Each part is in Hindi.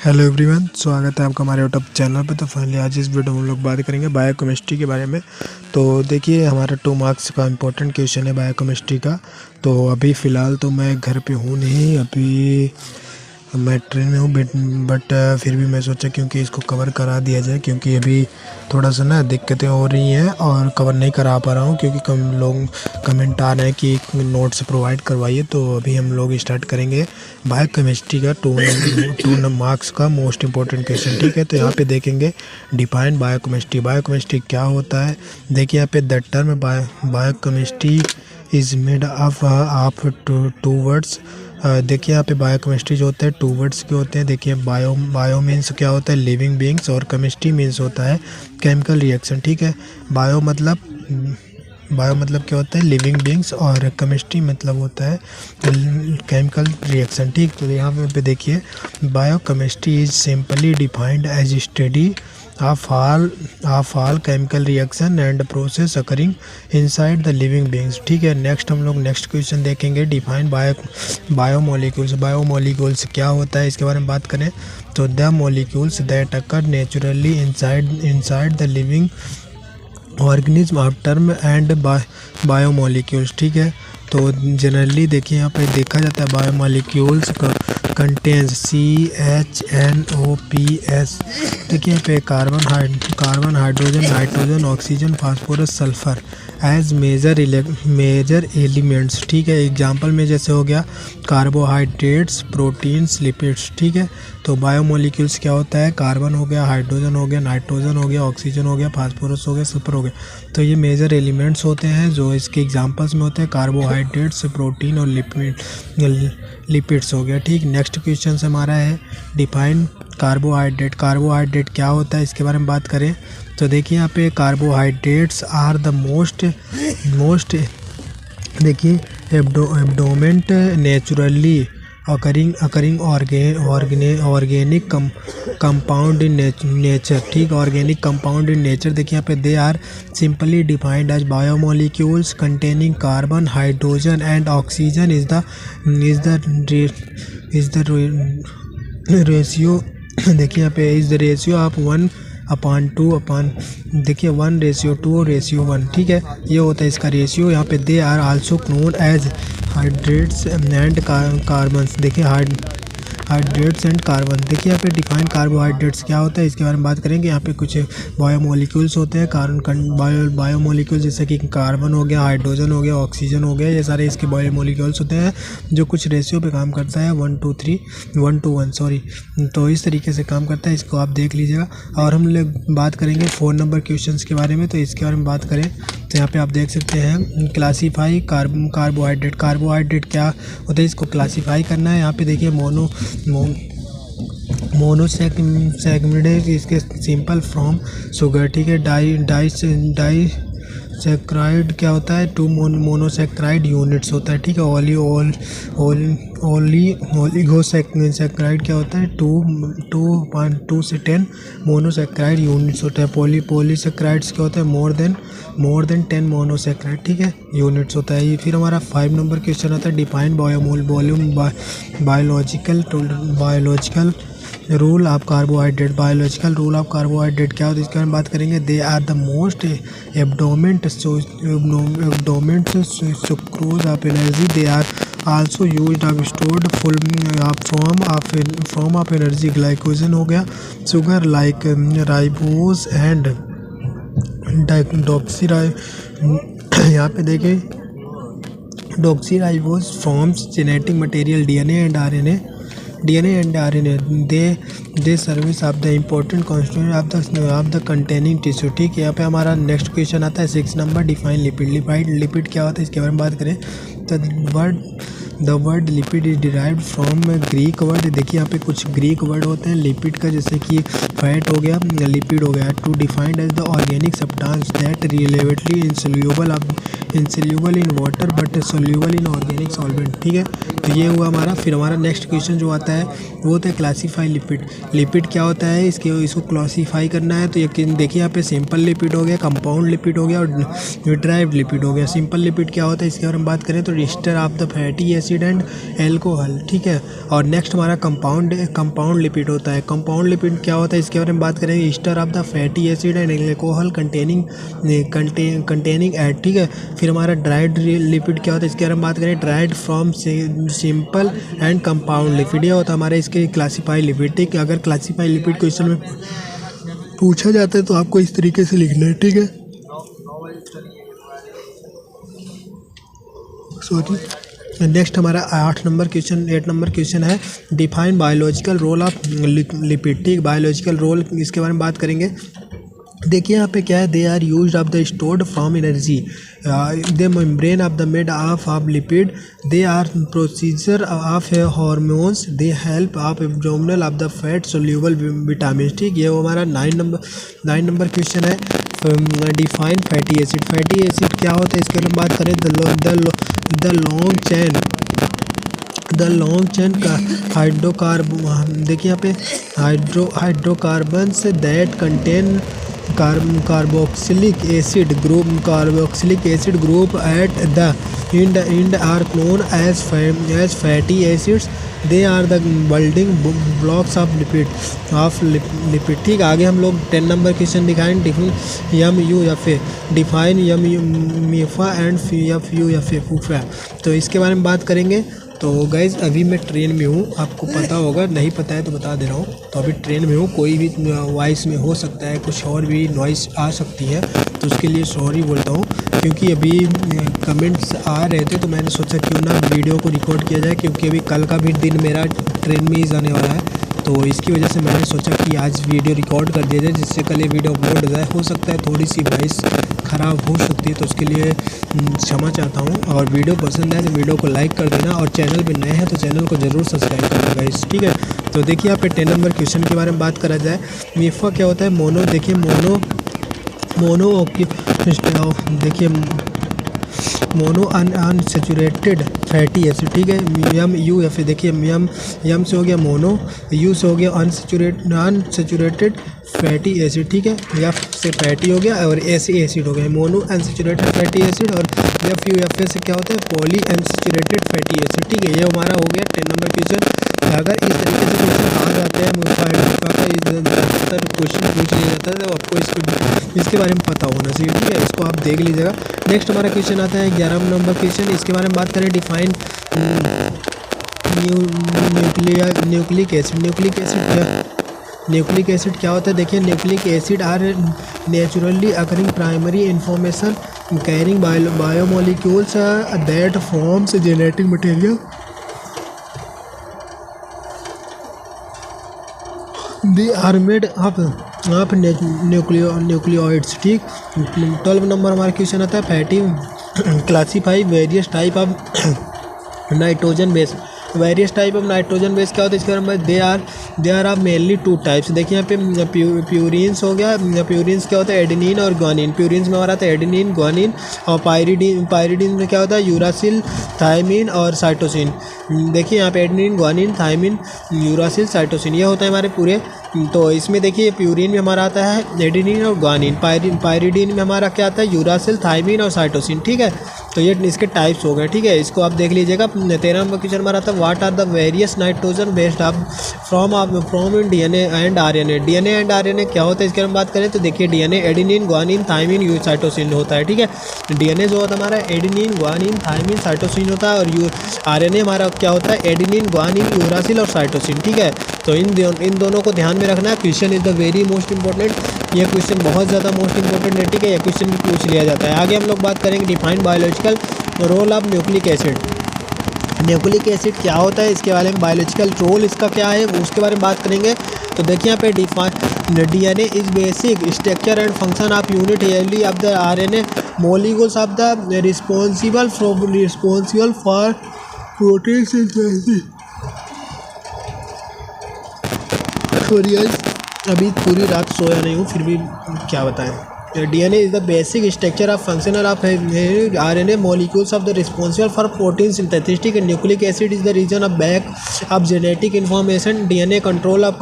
हेलो एवरीवन, स्वागत है आपका हमारे यूट्यूब चैनल पे। तो फाइनली आज इस वीडियो में हम लोग बात करेंगे बायोकेमिस्ट्री के बारे में। तो देखिए, हमारा 2 मार्क्स का इम्पोर्टेंट क्वेश्चन है बायोकेमिस्ट्री का। तो अभी फ़िलहाल तो मैं घर पे हूँ नहीं, अभी मैं ट्रेन में हूँ, बट फिर भी मैं सोचा क्योंकि इसको कवर करा दिया जाए, क्योंकि अभी थोड़ा सा ना दिक्कतें हो रही हैं और कवर नहीं करा पा रहा हूँ, क्योंकि कम लोग कमेंट आ रहे हैं कि नोट्स प्रोवाइड करवाइए। तो अभी हम लोग स्टार्ट करेंगे बायोकेमिस्ट्री का 2 मार्क्स का मोस्ट इम्पोर्टेंट क्वेश्चन। ठीक है, तो यहाँ पे देखेंगे डिफाइन बायोकेमिस्ट्री। बायोकेमिस्ट्री क्या होता है? देखिए यहाँ पे the term biochemistry is made of two words. देखिए यहाँ पे बायोकेमिस्ट्री जो होता है 2 वर्ड्स के होते हैं। देखिए बायो मीन्स क्या होता है? लिविंग बीइंग्स, और केमिस्ट्री मीन्स होता है केमिकल रिएक्शन। ठीक है, बायो मतलब क्या होता है? लिविंग बीइंग्स, और केमिस्ट्री मतलब होता है केमिकल रिएक्शन। ठीक, तो यहाँ पे देखिए biochemistry is simply defined as study of all chemical reaction and process occurring inside the living beings. ठीक है, नेक्स्ट हम लोग नेक्स्ट क्वेश्चन देखेंगे डिफाइन बायोमोलिक्यूल्स। बायोमोलिक्यूल्स क्या होता है, इसके बारे में बात करें तो the molecules that occur naturally inside the living organism of term and biomolecules. ठीक है, तो जनरली देखिए यहाँ पे देखा जाता है बायोमोलिक्यूल्स कंटेन्स CHNOPS। देखिए यहाँ पे carbon, hydrogen, nitrogen, oxygen, phosphorus, sulphur as major elements. ठीक है, एग्जाम्पल में जैसे हो गया कार्बोहाइड्रेट्स, प्रोटीन्स, लिपिड्स। ठीक है, तो बायोमोलिक्यूल्स क्या होता है? कार्बन हो गया, हाइड्रोजन हो गया, नाइट्रोजन हो गया, ऑक्सीजन हो गया, फास्फोरस हो गया, सल्फर हो गया। तो ये मेजर एलिमेंट्स होते हैं जो इसके एग्जांपल्स में होते हैं कार्बोहाइड्रेट्स, प्रोटीन और लिपिड्स हो गया। ठीक, नेक्स्ट क्वेश्चन हमारा है डिफाइन कार्बोहाइड्रेट। कार्बोहाइड्रेट क्या होता है, इसके बारे में बात करें तो देखिए यहाँ पे कार्बोहाइड्रेट्स आर द मोस्ट देखिए abundant naturally occurring organic compound in nature. ठीक, ऑर्गेनिक कंपाउंड इन नेचर। देखिए यहाँ पे they are simply defined as biomolecules containing carbon, hydrogen and oxygen is the ratio. देखिए यहाँ पे इज द रेशियो ऑफ 1/2 देखिए 1:2 और 1:1। ठीक है, ये होता है इसका रेशियो। यहाँ पे they are also known as hydrates and carbons. देखिए हाइड्रेट्स एंड कार्बन। देखिए यहाँ पे डिफाइन कार्बोहाइड्रेट्स क्या होता है, इसके बारे में बात करेंगे। यहाँ पे कुछ बायोमोलिक्यूल्स होते हैं बायोमोलिक्यूल्स, जैसे कि कार्बन हो गया, हाइड्रोजन हो गया, ऑक्सीजन हो गया, ये सारे इसके बायोमोलिक्यूल्स होते हैं जो कुछ रेशियो पे काम करता है 1:1 सॉरी। तो इस तरीके से काम करता है, इसको आप देख लीजिएगा। और हम लोग बात करेंगे 4 नंबर क्वेश्चन के बारे में। तो इसके बारे में बात करें तो यहाँ पे आप देख सकते हैं क्लासीफाई कार्बोहाइड्रेट। कार्बोहाइड्रेट क्या होता है, इसको क्लासीफाई करना है। यहाँ पे देखिए मोनोसेकेंडरी, इसके सिंपल फ्रॉम शुगर। ठीक है, डाइसेक्राइड क्या होता है? 2 मोनोसेक्राइड यूनिट्स होता है। ठीक है, ओलिगोसेक्राइड क्या होता है? 2 से 10 मोनोसेक्राइड यूनिट्स होता है। पॉलीसेक्राइड्स क्या होता है? मोर देन 10 मोनोसेक्राइड, ठीक है, यूनिट्स होता है। ये फिर हमारा 5 नंबर क्वेश्चन आता है define biological rule of carbohydrate. Biological rule of carbohydrate क्या होता है, इसके बारे में बात करेंगे। They are the most abundant sucrose of energy. They are also used of stored full form of energy. Glycogen हो गया, शुगर लाइक राइबोज एंड यहाँ पे देखिए deoxyribose forms genetic material DNA and RNA। They service of the important constituent of the containing tissue. ठीक है, यहाँ पे हमारा नेक्स्ट क्वेश्चन आता है 6 नंबर डिफाइन लिपिड। लिपिड क्या होता है, इसके बारे में बात करें तो the word lipid is derived from Greek word. देखिए यहाँ पे कुछ ग्रीक वर्ड होते हैं लिपिड का, जैसे कि फैट हो गया, लिपिड हो गया। To defined as the organic substance that relatively insoluble insoluble in water but soluble in organic solvent. ठीक है, तो ये हुआ हमारा। फिर हमारा नेक्स्ट क्वेश्चन जो आता है वो होता है क्लासीफाई लिपिड। लिपिड क्या होता है, इसको क्लासीफाई करना है। तो ये देखिए यहाँ पे सिंपल लिपिड हो गया, कंपाउंड लिपिड हो गया और न्यूट्राइव्ड लिपिड हो गया। सिंपल लिपिड क्या होता है इसके बारे में बात करें तो Easter of the fatty acid and alcohol. ठीक है, और नेक्स्ट हमारा कंपाउंड लिपिड होता है। कंपाउंड लिपिड क्या होता है इसके बारे में बात करें, ester of the fatty acid and alcohol containing eight. ठीक है, फिर हमारा ड्राइड लिपिड क्या होता है इसके बारे में बात करें, dried from simple and compound lipid. ये होता है हमारे इसके क्लासीफाई लिपिड। ठीक है, अगर क्लासीफाई लिपिड क्वेश्चन में पूछा जाता है तो आपको इस तरीके से लिखना है। ठीक है, सॉरी। नेक्स्ट हमारा 8 नंबर क्वेश्चन है define biological role of lipid. ठीक, बायोलॉजिकल रोल इसके बारे में बात करेंगे। देखिए यहाँ पे क्या है, they are used of the stored from energy the membrane of the made of lipid, they are procedure of hormones, they help of abdominal of the fat soluble vitamin. ठीक, ये हमारा 9 नंबर क्वेश्चन है। Define fatty acid. Fatty acid क्या होता है इसके बारे में बात करें, द लॉन्ग चेन का देखिए यहाँ पे hydrocarbons that contain carboxylic acid group at the end are known as fatty acids. They are the building blocks of lipid. ठीक, आगे हम लोग 10 नंबर क्वेश्चन दिखाएं। डिफाइन यमफा एंड फूफा। तो इसके बारे में बात करेंगे। तो गाइज़ अभी मैं ट्रेन में हूँ, आपको पता होगा, नहीं पता है तो बता दे रहा हूँ। तो अभी ट्रेन में हूँ, कोई भी वॉइस में हो सकता है, कुछ और भी नॉइस आ सकती है, तो उसके लिए सॉरी बोलता हूँ। क्योंकि अभी कमेंट्स आ रहे थे तो मैंने सोचा क्यों ना वीडियो को रिकॉर्ड किया जाए, क्योंकि अभी कल का भी दिन मेरा ट्रेन में ही जाने वाला है। तो इसकी वजह से मैंने सोचा कि आज वीडियो रिकॉर्ड कर दिया जाए, जिससे कल ये वीडियो अपलोड हो जाए। हो सकता है थोड़ी सी वॉइस ख़राब हो सकती है, तो उसके लिए क्षमा चाहता हूँ। और वीडियो पसंद आए तो वीडियो को लाइक कर देना, और चैनल पे नए हैं तो चैनल को ज़रूर सब्सक्राइब करना गाइस। ठीक है, तो देखिए यहाँ पे 10 नंबर क्वेश्चन के बारे में बात करा जाए। मीफा क्या होता है, मोनो। देखिए मोनो अनसैचुरेटेड फैटी एसिड। ठीक है, देखिए यम से हो गया मोनो, यू से हो गया अनसैचुरेटेड फैटी एसिड। ठीक है, एफ से फैटी हो गया और ए से एसिड हो गया, मोनो अनसैचुरेटेड फैटी एसिड। और एफ से क्या होता है, पॉली अनसैचुरेटेड फैटी एसिड। ठीक है, ये हमारा हो गया 10 नंबर क्वेश्चन। अगर इस तरीके से क्वेश्चन आ जाते हैं क्वेश्चन पूछ लिया जाता है तो आपको इसके बारे में पता होना चाहिए। ठीक है, इसको आप देख लीजिएगा। नेक्स्ट हमारा क्वेश्चन आता है 11 नंबर क्वेश्चन। इसके बारे में बात करें, डिफाइन न्यूक्लिक एसिड क्या होता है। देखिए, nucleic acid are naturally occurring primary information carrying biomolecules that forms genetic material. They are made of nucleoids. ठीक, 12 नंबर हमारा क्वेश्चन आता है fatty classify various type of nitrogen base. Various type of nitrogen base क्या होता है इसके बारे में, they are of mainly 2 types. देखिए यहाँ पे प्यूरिन्स हो गया। प्यूरिन्स क्या होता है, एडेनिन और ग्वानिन। प्यूरिन्स में हमारा आता है एडेनिन, ग्वानिन। और पायरिडीन में क्या होता है, यूरासिल, थायमिन और साइटोसिन। देखिए यहाँ पे adenine, guanine, thymine, uracil, cytosine, ये होता है हमारे पूरे। तो इसमें देखिए प्यूरिन में हमारा आता है एडेनिन और ग्वानिन। पायरिडीन में हमारा क्या आता है, यूरासिल, थायमिन और साइटोसिन। ठीक है, तो ये इसके टाइप्स हो गए। ठीक है, इसको आप देख लीजिएगा। 13 नंबर क्वेश्चन हमारा आता है what are the various nitrogen based from in DNA and RNA. DNA and RNA क्या होता है इसके बारे में बात करें तो देखिए, DNA adenine, guanine, thymine, cytosine होता है। ठीक है, डीएनए जो होता है हमारा एडेनिन, ग्वानिन, थायमिन, साइटोसिन होता है। और आरएनए हमारा क्या होता है, एडेनिन, ग्वानिन, यूरासिल और साइटोसिन। ठीक है, तो इन दोनों को ध्यान में रखना है। Question is the very most important. ये क्वेश्चन बहुत ज़्यादा मोस्ट इंपॉर्टेंट है। ठीक है, ये क्वेश्चन भी पूछ लिया जाता है। आगे हम लोग बात करेंगे define biological role of nucleic acid. Nucleic acid क्या होता है इसके बारे में, बायोलॉजिकल रोल इसका क्या है उसके बारे में बात करेंगे। तो देखिए यहाँ पे define DNA is basic structure and function of unit early of the RNA molecules of the responsible for protein synthesis. Sorry guys, अभी पूरी रात सोया नहीं हूँ, फिर भी क्या बताएं। DNA is the basic structure of functional of RNA molecules of the responsible for protein synthesis. ठीक है, nucleic acid is the reason of back of genetic information, DNA control of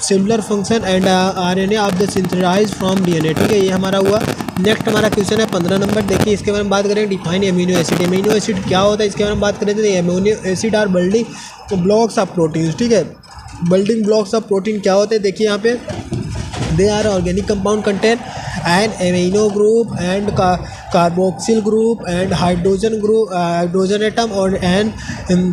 similar function and RNA of the synthesize from DNA। ठीक है, ये हमारा हुआ। नेक्स्ट हमारा क्वेश्चन है 15 नंबर। देखिए इसके बारे में बात करें, define amino acid. Amino acid क्या होता है इसके बारे में बात करें तो amino acid are building blocks of protein. ठीक है, बिल्डिंग ब्लॉक्स ऑफ प्रोटीन क्या होते हैं, देखिए यहाँ पे they are organic compound contain an amino group and carboxyl group and hydrogen group hydrogen atom और an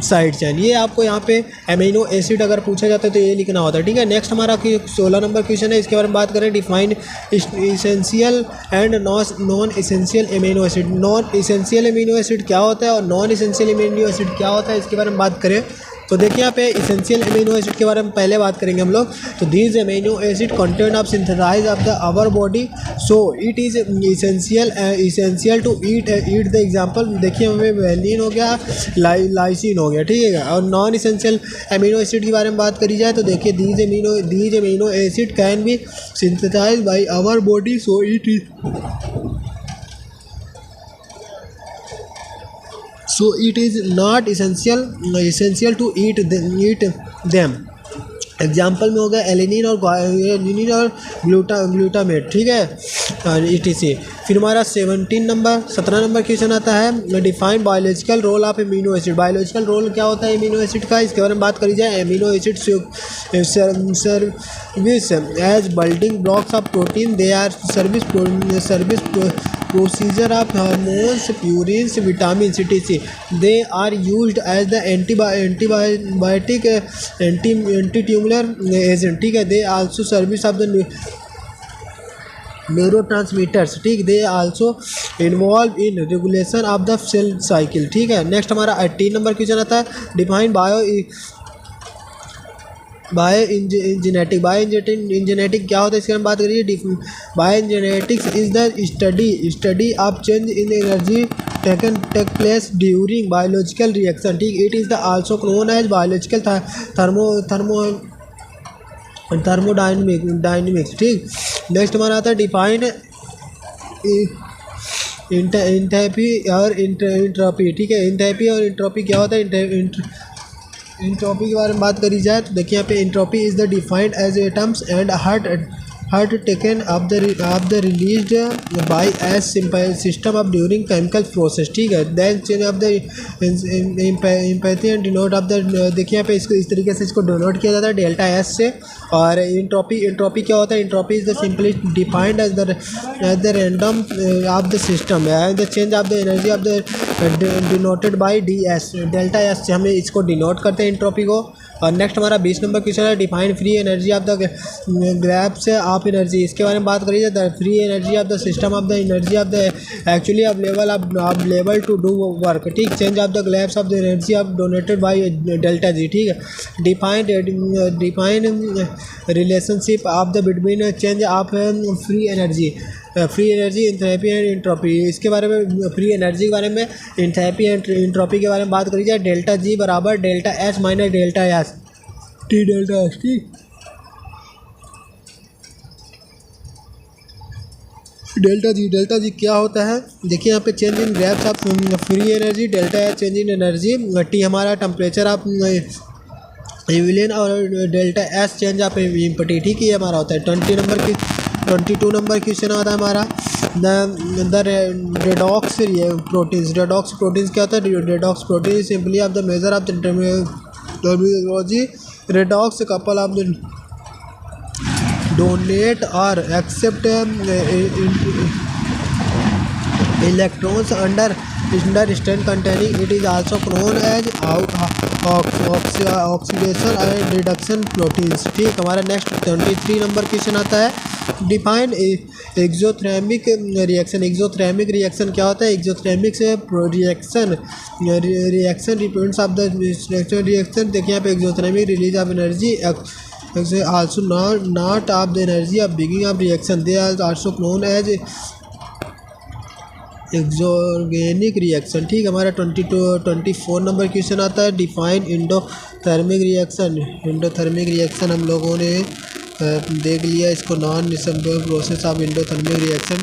side chain। ये आपको यहाँ पे अमीनो एसिड अगर पूछा जाता है तो ये लिखना होता है। ठीक है, नेक्स्ट हमारा 16 नंबर क्वेश्चन है, इसके बारे में बात करें, define essential and non essential amino acid. Non essential amino acid क्या होता है और नॉन इसेंशियल अमीनो एसिड क्या होता है इसके बारे में बात करें तो देखिए यहाँ पे इसेंशियल अमीनो एसिड के बारे में पहले बात करेंगे हम लोग। तो these amino acid content of synthesize of the our body, so it is essential to eat the example. देखिए हमें वेलिन हो गया, लाइसिन हो गया। ठीक है, और नॉन इसेंशियल अमीनो एसिड के बारे में बात करी जाए तो देखिए these amino acid can be synthesize by our body, so it is not essential to eat them। Example में हो गया एलिनिन और ग्लूटामेट। ठीक है, ETC। फिर हमारा 17 नंबर क्वेश्चन आता है, define biological role of amino acid. Biological role क्या होता है एमिनो एसिड का, इसके बारे में बात करी जाए। Amino acid service as building blocks of protein, they are service procedure of hormones, purines, vitamin, etc। They are used as the antibiotic anti tumoral agent. ठीक है, they also service of the neurotransmitters. ठीक, they also involve in regulation of the cell cycle. ठीक है, नेक्स्ट हमारा 18 नंबर क्वेश्चन आता है, डिफाइन बायोजेनेटिक क्या होता है इसके बारे में बात करिए। Biogenetics is the study of change in energy take place during biological reaction. ठीक, it is the also known as biological thermodynamics. ठीक, नेक्स्ट हमारा आता है डिफाइन एंथैल्पी और एंट्रोपी। ठीक है, एंथैल्पी और एंट्रोपी क्या होता है, एंट्रोपी के बारे में बात करी जाए तो देखिए यहाँ पे entropy is the defined as atoms and hurt taken of the released by as system of during chemical process. ठीक है, then change of the empathy and denote of the, देखिए यहाँ पे इसको इस तरीके से इसको डिनोट किया जाता है डेल्टा एस से। और एंट्रोपी क्या होता है, entropy is the simply defined as the random of the system and the change of the energy of the denoted by DS, delta S से हमें इसको डिनोट करते हैं एंट्रोपी को। और नेक्स्ट हमारा 20 नंबर क्वेश्चन है, define free energy of the grapes of energy. इसके बारे में बात करिए, the free energy of the system of the energy of the actually available to do work. ठीक, change of the grapes of the energy of donated by delta G। ठीक है, define relationship of the between change of free energy enthalpy and entropy. इसके बारे में फ्री एनर्जी के बारे में, एंथैल्पी एंड एंट्रोपी के बारे में बात करी जाए, डेल्टा G बराबर डेल्टा S माइनस delta S T delta S। ठीक, डेल्टा जी क्या होता है, देखिए यहाँ पे change in graphs of free energy, delta S change in energy, T हमारा टेम्परेचर ऑफ एविलियन और delta S change of empty. ठीक है, ये हमारा होता है 22 नंबर क्वेश्चन आता है हमारा, the redox proteins. Redox proteins क्या होता है, redox protein simply of the measure of the terminology redox couple of the donate or accept electrons under strain containing, it is also known as oxidation and reduction proteins। ठीक, हमारा नेक्स्ट 23 नंबर क्वेश्चन आता है, define exothermic reaction. Exothermic reaction क्या होता है, एक्सोथर्मिक से reaction represents of the reaction. देखिए यहाँ पे exothermic release of energy also not of the energy of beginning of reaction, they are also known as exergonic reaction. ठीक, हमारा 24 नंबर क्वेश्चन आता है, डिफाइन इंडोथर्मिक रिएक्शन हम लोगों ने देख लिया इसको, non process of endothermic reaction.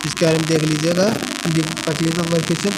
इसके बारे में देख लीजिएगा। 25 नंबर क्वेश्चन।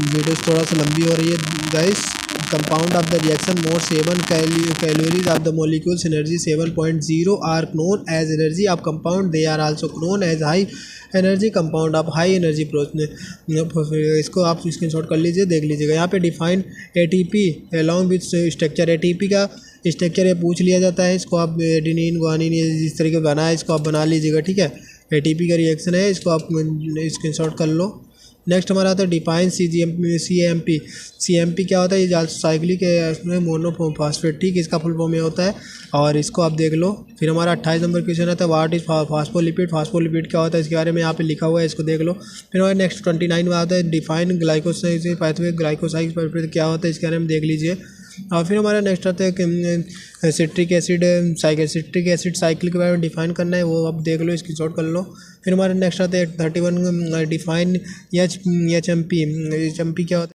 वीडियो थोड़ा सा लंबी हो रही है guys. Compound of the reaction more 7 calories of the molecules energy 7.0 are known as energy of compound. They are also known as high energy compound of high energy process. इसको आप स्क्रीनशॉट कर लीजिए, देख लीजिएगा। यहाँ पे define ATP along with structure. ATP का स्ट्रक्चर ये पूछ लिया जाता है। इसको आप एडेनिन गुआनिन जिस तरीके बना है इसको आप बना लीजिएगा, ठीक है। एटीपी का रिएक्शन है, इसको आप स्क्रीनशॉट कर लो। नेक्स्ट हमारा आता है डिफाइन CMP। CMP क्या होता है? ये साइक्लिक है मोनोफॉस्फेट, ठीक, इसका फुल फॉर्म ये होता है और इसको आप देख लो। फिर हमारा 28 नंबर क्वेश्चन आता है व्हाट इज फास्फोलिपिड। फास्फोलिपिड क्या होता है इसके बारे में यहाँ पे लिखा हुआ है, इसको देख लो। फिर हमारे नेक्स्ट 29 में आता है define glycoside pathway. Glycoside pathway क्या होता है इसके बारे में देख लीजिए। और फिर हमारा नेक्स्ट आता है citric acid citric acid cycle के बारे में डिफाइन करना है, वो आप देख लो, स्क्रीनशॉट कर लो। फिर हमारे नेक्स्ट आता है 31 डिफाइन HMP। HMP क्या होता है?